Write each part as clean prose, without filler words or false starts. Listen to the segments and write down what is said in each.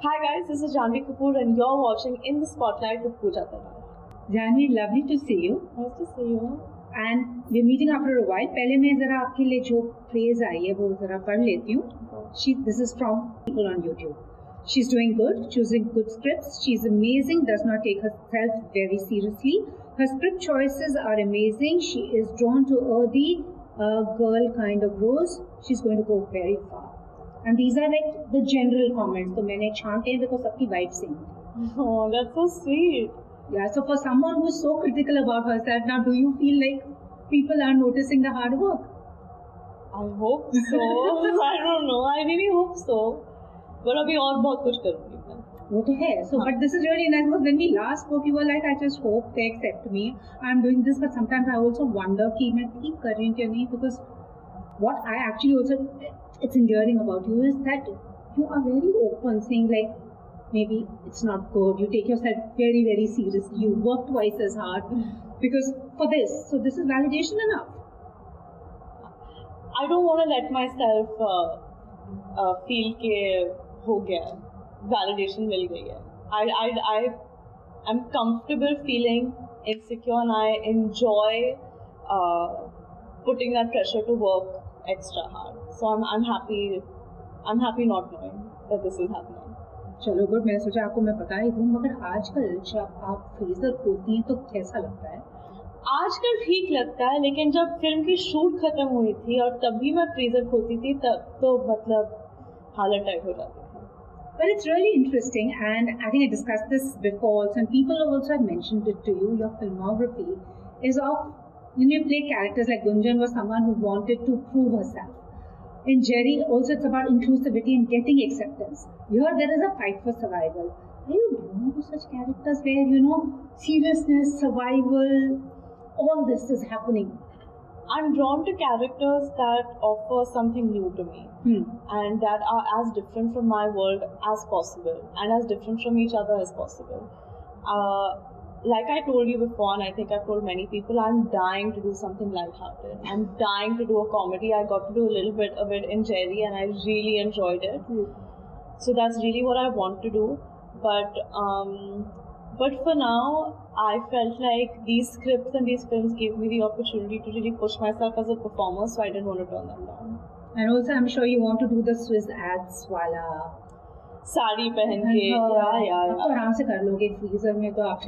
Hi guys, this is Janhvi Kapoor and you're watching In the Spotlight with GOODTiMES. Janhvi, lovely to see you. Nice to see you. And we're meeting after a while. पहले मैं जरा आपके लिए जो phrase आई है वो जरा पढ़ लेती हूँ. This is from people on YouTube. She's doing good, choosing good scripts. She's amazing, does not take herself very seriously. Her script choices are amazing. She is drawn to earthy girl kind of roles. She's going to go very far. And these are like the general comments. So मैंने छांटे हैं because सबकी vibe same. Oh, that's so sweet. Yeah, so for someone who's so critical about herself, now do you feel like people are noticing the hard work? I hope so. I don't know. I really hope so. But अभी और बहुत कुछ करूँगी मैं. वो तो है. So, but this is really nice because when we last spoke, you were like, I just hope they accept me. I'm doing this, but sometimes I also wonder कि मैं ठीक कर रही हूँ क्या नहीं, because what I actually also, it's endearing about you is that you are very open, saying like, maybe it's not good, you take yourself very, very seriously, you work twice as hard because for this, so this is validation enough. I don't want to let myself feel के हो गया, validation मिल गई है. I am comfortable feeling insecure and I enjoy putting that pressure to work extra hard. So I'm happy not knowing that this is happening. चलो good, मैंने सोचा आपको मैं बता ही दूँ, मगर आजकल जब आप फ्रीजर खोलती हैं तो कैसा लगता है? आजकल ठीक लगता है, लेकिन जब फिल्म की शूट खत्म हुई थी और तभी मैं फ्रीजर खोलती थी तब तो मतलब हालत टाइट हो जाती थी. But it's really interesting, and I think I discussed this before, and people also have mentioned it to you. Your filmography is of, when you play characters like Gunjan was someone who wanted to prove herself. In Jerry, also it's about inclusivity and getting acceptance. Here there is a fight for survival. Are you drawn to such characters where, you know, seriousness, survival, all this is happening? I'm drawn to characters that offer something new to me and that are as different from my world as possible and as different from each other as possible. Like I told you before, and I think I've told many people, I'm dying to do something lighthearted. I'm dying to do a comedy. I got to do a little bit of it in Jerry and I really enjoyed it. So that's really what I want to do. But for now, I felt like these scripts and these films gave me the opportunity to really push myself as a performer, so I didn't want to turn them down. And also I'm sure you want to do the Swiss ads wala. Sari पहन के या अब तो आराम से कर लोगे freezer में तो आप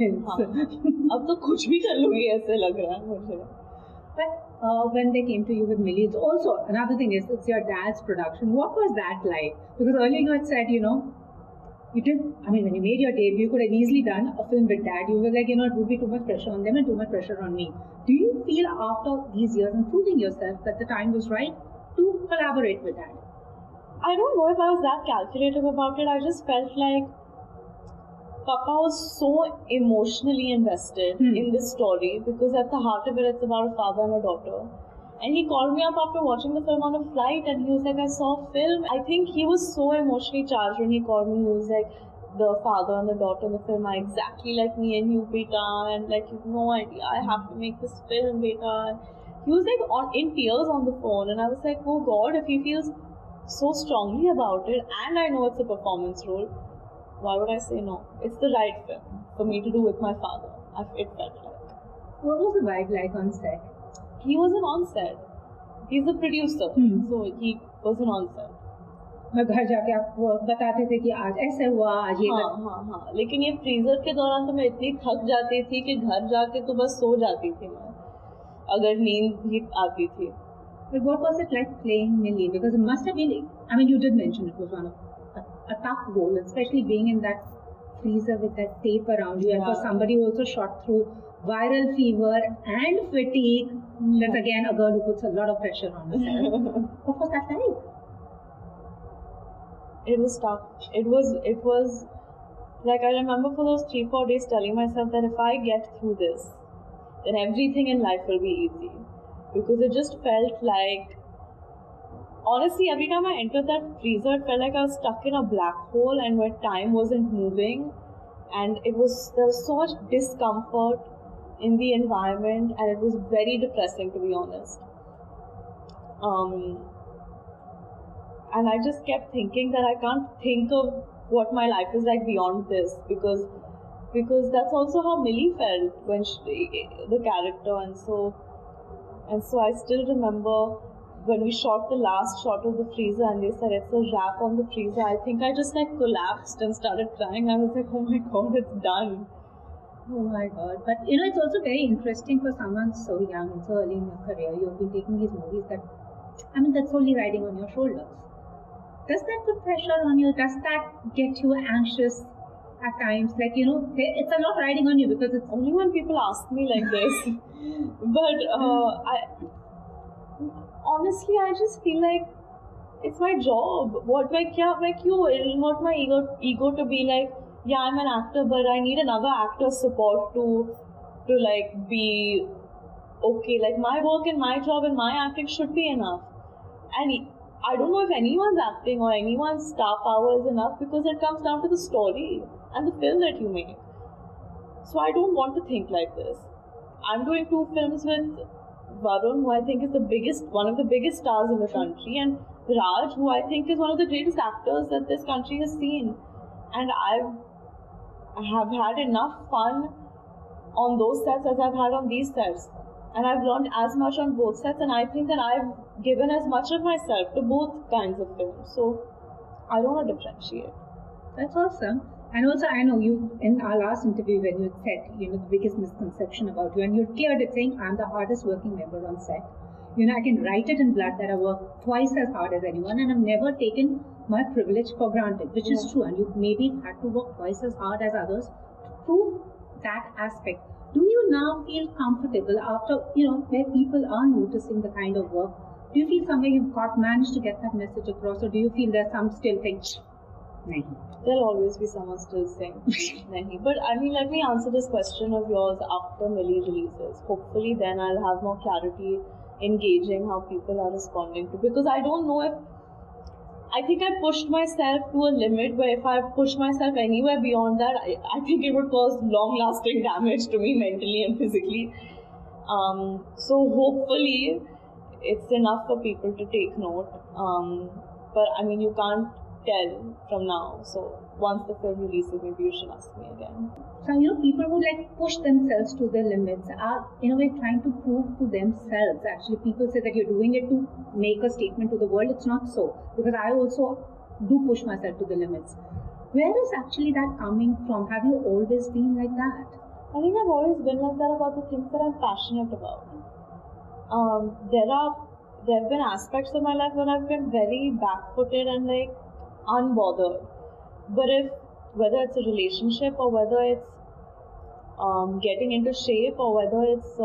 अब तो कुछ भी कर लूँगी ऐसे लग रहा है मुझे. But when they came to you with Mili, it's also another thing is it's your dad's production. What was that like? Because earlier you had said, you know, you did. I mean, when you made your debut, you could have easily done a film with dad. You were like, you know, it would be too much pressure on them and too much pressure on me. Do you feel after these years and proving yourself that the time was right to collaborate with dad? I don't know if I was that calculative about it. I just felt like Papa was so emotionally invested in this story because at the heart of it, it's about a father and a daughter. And he called me up after watching the film on a flight and he was like, I saw a film. I think he was so emotionally charged when he called me. He was like, the father and the daughter in the film are exactly like me and you, beta. And like, you have no idea, I have to make this film, beta. And he was like in tears on the phone. And I was like, oh God, if he feels so strongly about it and I know it's a performance role, why would I say no? It's the right film for me to do with my father. It felt like. What was the vibe like on set? He wasn't on set. He's a producer, so he wasn't on set. मैं घर जाके आपको बताते थे कि आज ऐसे हुआ, आज ये हाँ. लेकिन ये फ्रीजर के दौरान तो मैं इतनी थक जाती थी कि घर जाके तो बस सो जाती थी मैं, अगर नींद भी आती थी. But what was it like playing Mili? Because it must have been, I mean, you did mention it was one of a tough role, especially being in that freezer with that tape around you. And for somebody who also shot through viral fever and fatigue, that's again a girl who puts a lot of pressure on herself. What was that like? It was tough. It was like I remember for those 3-4 days telling myself that if I get through this, then everything in life will be easy. Because it just felt like, honestly, every time I entered that freezer, it felt like I was stuck in a black hole and where time wasn't moving. And there was so much discomfort in the environment and it was very depressing, to be honest. And I just kept thinking that I can't think of what my life is like beyond this, because that's also how Mili felt when the character, and so I still remember when we shot the last shot of the freezer and they said it's a wrap on the freezer. I think I just like collapsed and started crying. I was like, oh my god, it's done. Oh my god. But you know, it's also very interesting for someone so young and so early in your career. You've been taking these movies that's only riding on your shoulders. Does that put pressure on you? Does that get you anxious at times? Like, you know, it's a lot riding on you because it's only when people ask me like this. But honestly, I just feel like it's my job. It'll hurt my ego to be like, yeah, I'm an actor, but I need another actor's support to like be okay. Like my work and my job and my acting should be enough. And I don't know if anyone's acting or anyone's star power is enough, because it comes down to the story and the film that you make. So I don't want to think like this. I'm doing 2 films with Varun, who I think is one of the biggest stars in the country, and Raj, who I think is one of the greatest actors that this country has seen. And I have had enough fun on those sets as I've had on these sets. And I've learned as much on both sets, and I think that I've given as much of myself to both kinds of films. So I don't want to differentiate. That's awesome. And also, I know you, in our last interview when you said, you know, the biggest misconception about you, and you cleared it saying, I'm the hardest working member on set. You know, I can write it in blood that I work twice as hard as anyone, and I've never taken my privilege for granted, which is true. And you maybe had to work twice as hard as others to prove that aspect. Do you now feel comfortable after, you know, where people are noticing the kind of work? Do you feel somewhere you've managed to get that message across, or do you feel there's some still things? Nahi. There'll always be someone still saying nahi. But I mean, let me answer this question of yours after Mili releases. Hopefully then I'll have more clarity in gauging how people are responding to, because I don't know if I think I pushed myself to a limit where if I push myself anywhere beyond that, I think it would cause long-lasting damage to me mentally and physically. So hopefully it's enough for people to take note. But I mean, you can't tell from now. So once the film releases, maybe you should ask me again. So, you know, people who like push themselves to their limits are, in a way, trying to prove to themselves. Actually, people say that you're doing it to make a statement to the world. It's not so, because I also do push myself to the limits. Where is actually that coming from? Have you always been like that? I think I've always been like that about the things that I'm passionate about. There have been aspects of my life where I've been very back-footed and like unbothered. But whether it's a relationship or whether it's getting into shape or whether it's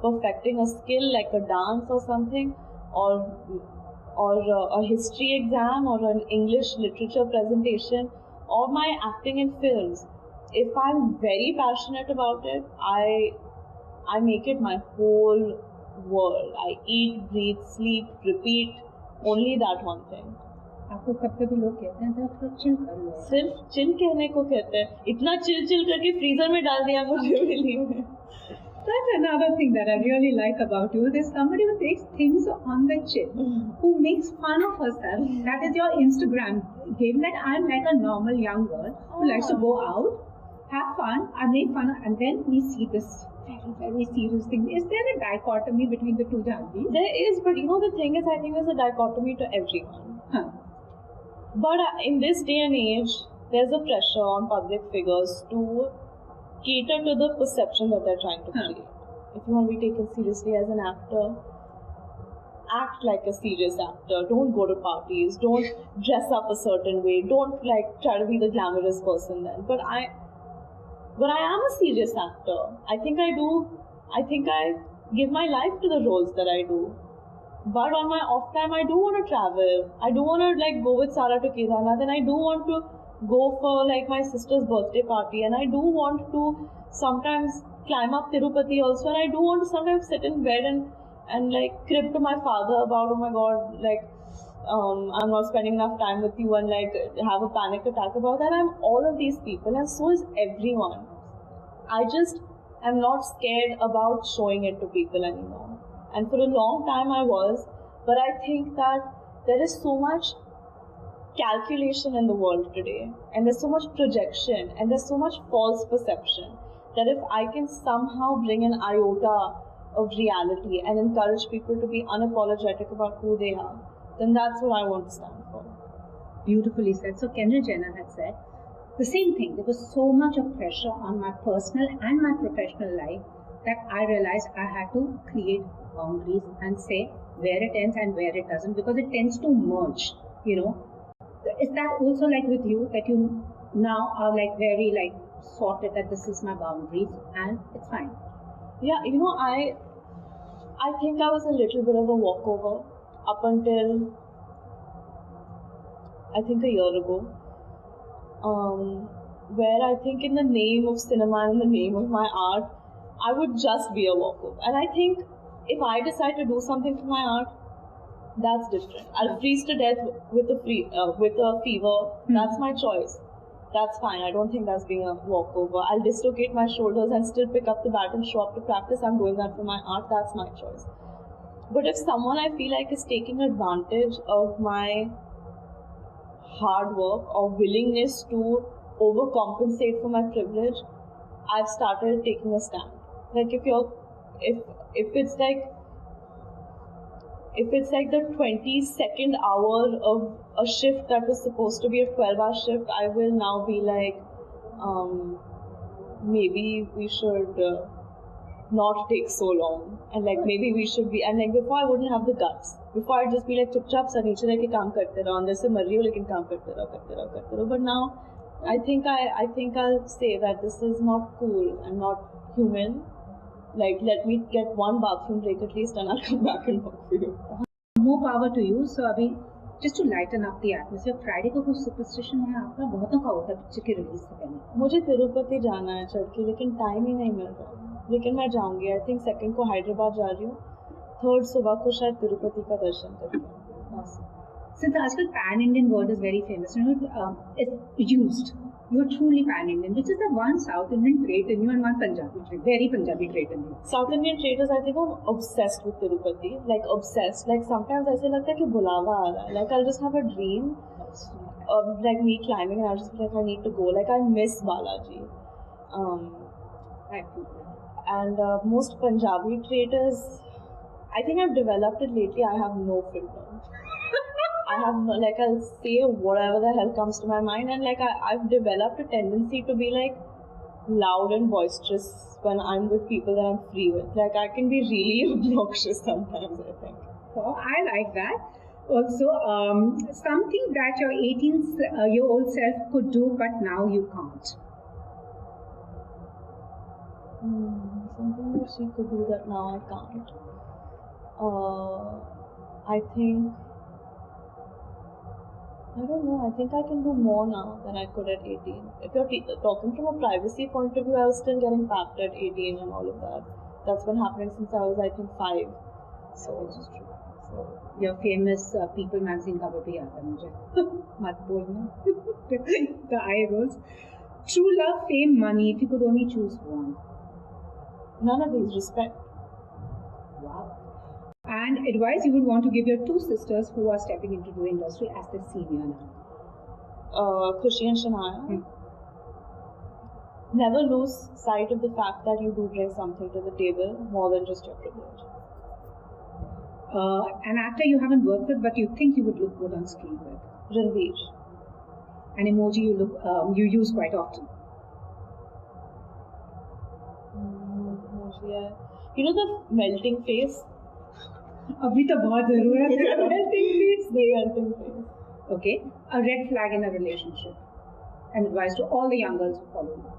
perfecting a skill like a dance or something, or a history exam or an English literature presentation, or my acting in films, if I'm very passionate about it, I make it my whole world. I eat, breathe, sleep, repeat only that one thing. आपको कभी लोग कहते हैं तो chill कर लो, सिर्फ chill कहने को कहते हैं, इतना चिल करके फ्रीजर में डाल दिया मुझे मिली में. That's another thing that I really like about you. There's somebody who takes things on the chin, who makes fun of herself. That is your Instagram. Given that I'm like a normal young girl who likes to go out, have fun, I make fun, and then we see this very, very serious thing. Is there a dichotomy between the two, Janhvi? There is, but you know the thing is, I think there's a dichotomy to everyone. But in this day and age, there's a pressure on public figures to cater to the perception that they're trying to create. If you want to be taken seriously as an actor, act like a serious actor. Don't go to parties. Don't dress up a certain way. Don't like try to be the glamorous person then. But I am a serious actor. I think I give my life to the roles that I do. But on my off time, I do want to travel. I do want to like go with Sarah to Kedarnath, and I do want to go for like my sister's birthday party, and I do want to sometimes climb up Tirupati also, and I do want to sometimes sit in bed and like crib to my father about, oh my god, like I'm not spending enough time with you, and like have a panic attack about that. I'm all of these people, and so is everyone. I just am not scared about showing it to people anymore. And for a long time I was, but I think that there is so much calculation in the world today, and there's so much projection, and there's so much false perception that if I can somehow bring an iota of reality and encourage people to be unapologetic about who they are, then that's what I want to stand for. Beautifully said. So Kendall Jenner had said the same thing. There was so much of pressure on my personal and my professional life that I realized I had to create boundaries and say where it ends and where it doesn't, because it tends to merge, you know. Is that also like with you, that you now are like very like sorted that this is my boundaries and it's fine? Yeah, you know, I think I was a little bit of a walkover up until I think a year ago, where I think in the name of cinema and in the name of my art, I would just be a walkover. And I think if I decide to do something for my art, that's different. I'll freeze to death with a fever. That's my choice. That's fine. I don't think that's being a walkover. I'll dislocate my shoulders and still pick up the bat and show up to practice. I'm doing that for my art. That's my choice. But if someone I feel like is taking advantage of my hard work or willingness to overcompensate for my privilege, I've started taking a stand. Like if it's like the 22nd hour of a shift that was supposed to be a 12-hour shift, I will now be like, maybe we should not take so long, and like maybe we should be, and like before I wouldn't have the guts. Before I'd just be like chupchap sa niche reh ke kaam karte raho, andar se mar rahi ho lekin kaam karte raho. But now I think I'll say that this is not cool and not human. Like, let me get one bathroom break at least and I'll come back and work for you. More power to you. So अभी just to lighten up the atmosphere, Friday को कुछ superstition है आपका? बहुतों का होता है picture के रिलीज से पहले. मुझे तिरुपति जाना है चढ़ के, लेकिन टाइम ही नहीं मिल रहा. लेकिन मैं जाऊंगी. I think 2nd को हैदराबाद जा रही हूँ. 3rd सुबह को शायद तिरुपति का दर्शन करूँगी. Awesome. Since आजकल pan Indian word is very famous, you know, it's used. You're truly pan Indian, which is the one South Indian trait in you and one Punjabi trait, very Punjabi trait in you. South Indian trait is, I think I'm obsessed with Tirupati, like obsessed. Like sometimes ऐसे लगता है कि बुलावा आ रहा है. Like I'll just have a dream of like me climbing and I'll just be like I need to go. Like I miss Balaji. And most Punjabi trait is, I think I've developed it lately. I have no filter. I have no, like I'll say whatever the hell comes to my mind, and like I've developed a tendency to be like loud and boisterous when I'm with people that I'm free with. Like I can be really obnoxious sometimes, I think. Oh, I like that. Also, something that your 18-year-old self could do, but now you can't. Something that she could do that now I can't. I think, I don't know, I think I can do more now than I could at 18. If you're talking from a privacy point of view, I was still getting packed at 18 and all of that. That's been happening since I was, I think, 5. So, which is true. So, your famous People magazine cover bhi aata hai mujhe. Mat bolna. The eye rolls. True love, fame, money, if you could only choose one. None of these. Respect. Wow. And advice you would want to give your 2 sisters who are stepping into the industry as the senior now? Khushi and Shanaya. Never lose sight of the fact that you do bring something to the table more than just your privilege. An actor you haven't worked with but you think you would look good on screen with? Ranveer. An emoji you use quite often? Yeah. You know the melting face? अभी तो बहुत ज़रूरत है melting face. The melting face. Okay. A red flag in a relationship. An advice to all the young girls who follow you.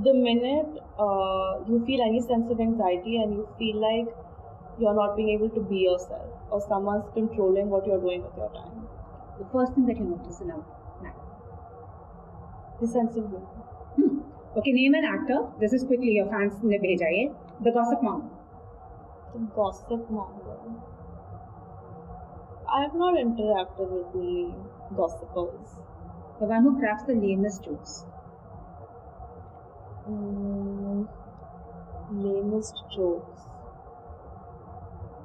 The minute you feel any sense of anxiety and you feel like you're not being able to be yourself or someone's controlling what you're doing with your time. The first thing that you notice in a man. The sense of humor. Okay, name an actor. This is quickly, your fans ne bheja ye. The gossip mom. The gossip monger. I have not interacted with really gossipers. The one who cracks the lamest jokes. Lamest jokes.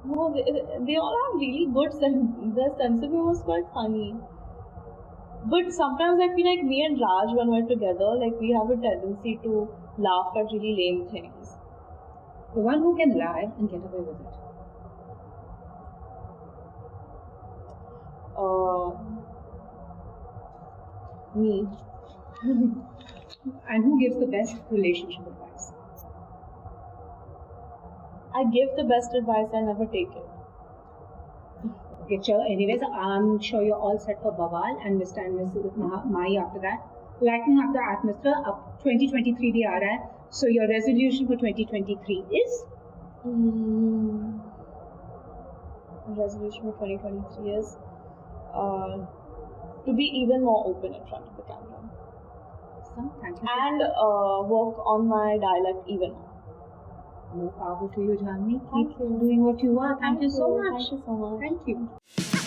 No, they all have really good sense. Their sense of humor is quite funny. But sometimes I feel like me and Raj, when we're together, like we have a tendency to laugh at really lame things. The one who can lie and get away with it. Me. And who gives the best relationship advice? I give the best advice, I never take it. Okay, sure. Anyways, I'm sure you're all set for Bawaal and Mr. and Mrs. Mai after that. Lighten up the atmosphere. Up 2023 bhi aa raha hai. So your resolution for 2023 is? Resolution for 2023 is to be even more open in front of the camera. Awesome. Thank you. And work on my dialect even more. More power to you, Janhvi. Thank Keep you. doing what you are. Thank you so much. Thank you so much. Thank you.